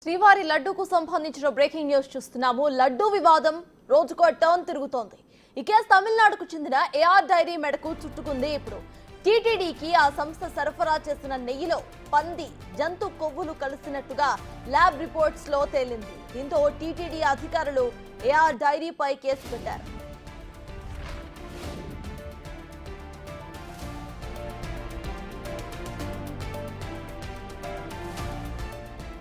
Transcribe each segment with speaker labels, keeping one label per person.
Speaker 1: శ్రీవారి లడ్డూకు సంబంధించిన breaking news చూస్తున్నాము. లడ్డూ వివాదం రోజుకో టర్న్ తిరుగుతోంది. ఈ కేసు తమిళనాడుకు చెందిన ఏఆర్ డైరీ మెడకు చుట్టుకుంది. ఇప్పుడు టీటీడీకి ఆ సంస్థ సరఫరా చేసిన నెయ్యిలో పంది జంతు కొవ్వులు కలిసినట్టుగా ల్యాబ్ రిపోర్ట్స్ లో తేలింది. దీంతో టీటీడీ అధికారులు ఏఆర్ డైరీపై కేసు పెట్టారు.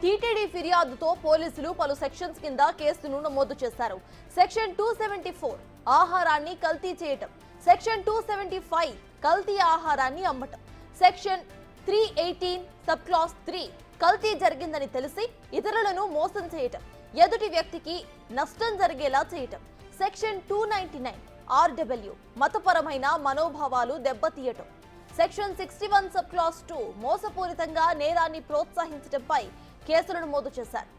Speaker 1: టీటీడీ ఫిర్యాదుతో పోలీసులు పలు సెక్షన్స్ కింద కేసును నమోదు చేశారు. సెక్షన్ 274 ఆహారాన్ని కల్తీ చేయటం, సెక్షన్ 275 కల్తీ ఆహారాన్ని అమ్మటం, సెక్షన్ 318 సబ్ క్లాస్ 3 కల్తీ జరిగిందని తెలిసి ఇతరులను మోసం చేయటం, ఎదుటి వ్యక్తికి నష్టం జరిగేలా చేయటం, సెక్షన్ 299 ఆర్డబ్ల్యూ మతపరమైన మనోభావాలు దెబ్బతీయటం, సెక్షన్ 61 సబ్ క్లాస్ 2 మోసపూరితంగా నేరాన్ని ప్రోత్సహించడంపై కేసులు నమోదు చేశారు.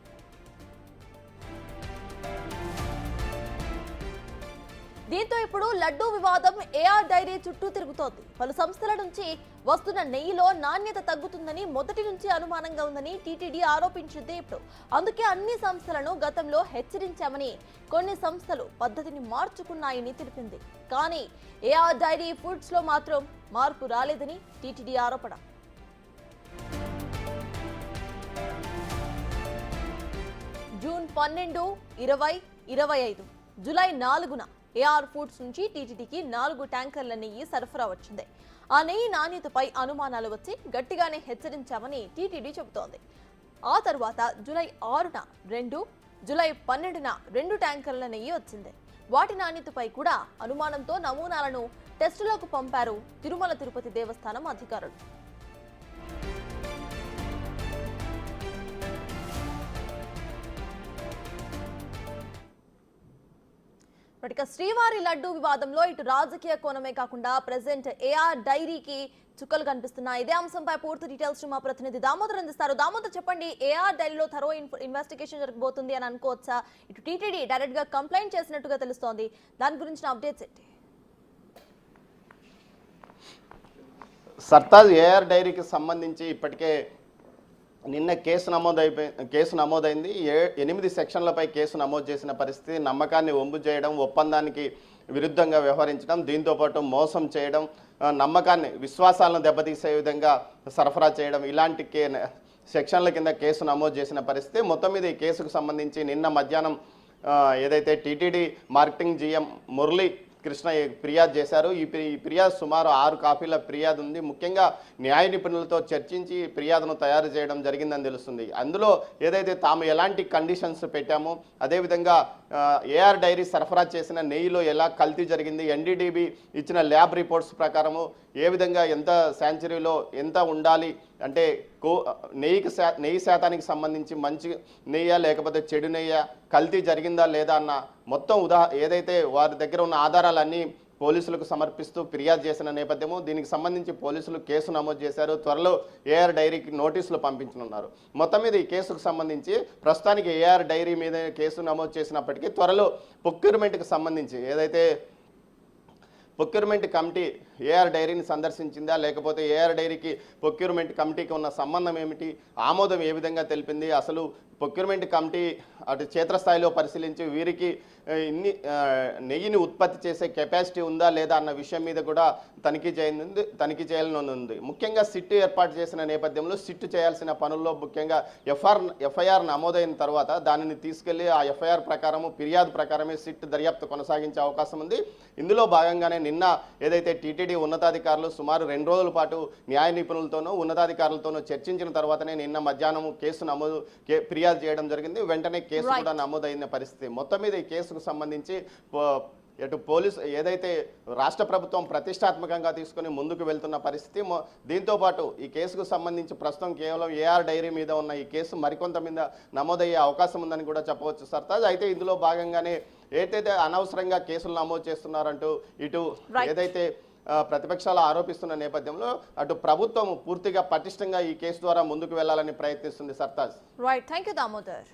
Speaker 1: దీంతో ఇప్పుడు లడ్డూ వివాదం ఏఆర్ డైరీ చుట్టూ తిరుగుతోంది. పలు సంస్థల నుంచి వస్తున్న నెయ్యిలో నాణ్యత తగ్గుతుందని మొదటి నుంచి అనుమానంగా ఉందని టీటీడీ ఆరోపించింది. ఇప్పుడు అందుకే అన్ని సంస్థలను గతంలో హెచ్చరించామని, కొన్ని సంస్థలు పద్ధతిని మార్చుకున్నాయని తెలిపింది. కానీ ఏఆర్ డైరీ ఫుడ్స్ లో మాత్రం మార్పు రాలేదని టీటీడీ ఆరోపణ. జూన్ 12, 20, 25, జూలై 4న ఏఆర్ ఫుడ్స్ నుంచి టీటీడీకి 4 ట్యాంకర్ల నెయ్యి సరఫరా వచ్చింది. ఆ నెయ్యి నాణ్యతపై అనుమానాలు వచ్చి గట్టిగానే హెచ్చరించామని టీటీడీ చెబుతోంది. ఆ తర్వాత జూలై 6న 2, జూలై 12న 2 ట్యాంకర్ల నెయ్యి వచ్చింది. వాటి నాణ్యతపై కూడా అనుమానంతో నమూనాలను టెస్టులకు పంపారు తిరుమల తిరుపతి దేవస్థానం అధికారులు. ఇక శ్రీవారి లడ్డూ వివాదంలో ఇటు రాజకీయ కోణమే కాకుండా ప్రెసెంట్ ఏఆర్ డైరీకి చుక్కలు కనిపిస్తున్నాయి. ఇదే అంశంపై పూర్తి డీటెయిల్స్ మా ప్రతినిధి దామోదర్ అందిస్తారు. దామోదర్, చెప్పండి, ఏఆర్ డైరీలో థరో ఇన్వెస్టిగేషన్ జరగబోతుంది అని అనుకోవచ్చా? ఇటు టీటీడీ డైరెక్ట్ గా కంప్లైంట్ చేసినట్టుగా తెలుస్తోంది. దాని గురించిన అప్డేట్స్ ఏంటి?
Speaker 2: సర్తాజ్ ఏఆర్ డైరీకి సంబంధించి ఇప్పటికే నిన్న కేసు నమోదైంది. 8 సెక్షన్లపై కేసు నమోదు చేసిన పరిస్థితి. నమ్మకాన్ని వమ్ము చేయడం, ఒప్పందానికి విరుద్ధంగా వ్యవహరించడం, దీంతోపాటు మోసం చేయడం, నమ్మకాన్ని విశ్వాసాలను దెబ్బతీసే విధంగా సరఫరా చేయడం, ఇలాంటి సెక్షన్ల కింద కేసు నమోదు చేసిన పరిస్థితి. మొత్తం మీద ఈ కేసుకు సంబంధించి నిన్న మధ్యాహ్నం ఏదైతే TTD marketing GM Murali Krishna ఫిర్యాదు చేశారు. ఈ ఫిర్యాదు సుమారు 6 కాపీల ఫిర్యాదు ఉంది. ముఖ్యంగా న్యాయ నిపుణులతో చర్చించి ఫిర్యాదును తయారు చేయడం జరిగిందని తెలుస్తుంది. అందులో ఏదైతే తాము ఎలాంటి కండిషన్స్ పెట్టామో, అదేవిధంగా ఏఆర్ డైరీ సరఫరా చేసిన నెయ్యిలో ఎలా కల్తీ జరిగింది, ఎన్డీడీబీ ఇచ్చిన ల్యాబ్ రిపోర్ట్స్ ప్రకారము ఏ విధంగా ఎంత శాంచురీలో ఎంత ఉండాలి, అంటే నెయ్యి శాతానికి సంబంధించి మంచి నెయ్య లేకపోతే చెడు నెయ్య, కల్తీ జరిగిందా లేదా అన్న మొత్తం ఏదైతే వారి దగ్గర ఉన్న ఆధారాలన్నీ పోలీసులకు సమర్పిస్తూ ఫిర్యాదు చేసిన నేపథ్యము. దీనికి సంబంధించి పోలీసులు కేసు నమోదు చేశారు. త్వరలో ఏఆర్ డైరీకి నోటీసులు పంపించనున్నారు. మొత్తం మీద ఈ కేసుకు సంబంధించి ప్రస్తుతానికి ఏఆర్ డైరీ మీద కేసు నమోదు చేసినప్పటికీ త్వరలో ప్రొక్యూర్మెంట్కి సంబంధించి ఏదైతే ప్రొక్యూర్మెంట్ కమిటీ ఏఆర్ డైరీని సందర్శించిందా, లేకపోతే ఏఆర్ డైరీకి ప్రొక్యూర్మెంట్ కమిటీకి ఉన్న సంబంధం ఏమిటి, ఆమోదం ఏ విధంగా తెలిపింది, అసలు ప్రొక్యూర్మెంట్ కమిటీ అటు క్షేత్రస్థాయిలో పరిశీలించి వీరికి నెయ్యిని ఉత్పత్తి చేసే కెపాసిటీ ఉందా లేదా అన్న విషయం మీద కూడా తనిఖీ చేయాలని ఉంది. ముఖ్యంగా సిట్ ఏర్పాటు చేసిన నేపథ్యంలో సిట్ చేయాల్సిన పనుల్లో ముఖ్యంగా ఎఫ్ఐఆర్ నమోదైన తర్వాత దానిని తీసుకెళ్లి ఆ ఎఫ్ఐఆర్ ప్రకారము ఫిర్యాదు ప్రకారమే సిట్ దర్యాప్తు కొనసాగించే అవకాశం ఉంది. ఇందులో భాగంగానే నిన్న ఏదైతే టీటీడీ ఉన్నతాధికారులు సుమారు 2 రోజుల పాటు న్యాయ నిపుణులతోనూ ఉన్నతాధికారులతోనూ చర్చించిన తర్వాతనే నిన్న మధ్యాహ్నం ఫిర్యాదు చేయడం జరిగింది. వెంటనే కేసు కూడా నమోదైన పరిస్థితి. మొత్తం మీద ఈ కేసుకు సంబంధించి ఇటు పోలీసు ఏదైతే రాష్ట్ర ప్రభుత్వం ప్రతిష్టాత్మకంగా తీసుకుని ముందుకు వెళ్తున్న పరిస్థితి. దీంతోపాటు ఈ కేసుకు సంబంధించి ప్రస్తుతం కేవలం ఏఆర్ డైరీ మీద ఉన్న ఈ కేసు మరికొంత మీద నమోదయ్యే అవకాశం ఉందని కూడా చెప్పవచ్చు సర్తాజ్. అయితే ఇందులో భాగంగానే ఏదైతే అనవసరంగా కేసులు నమోదు చేస్తున్నారంటూ ఇటు ఏదైతే ప్రతిపక్షాలు ఆరోపిస్తున్న నేపథ్యంలో అటు ప్రభుత్వం పూర్తిగా పటిష్టంగా ఈ కేసు ద్వారా ముందుకు వెళ్లాలని ప్రయత్నిస్తుంది సర్తాజ్.
Speaker 1: Right, thank you Damodar.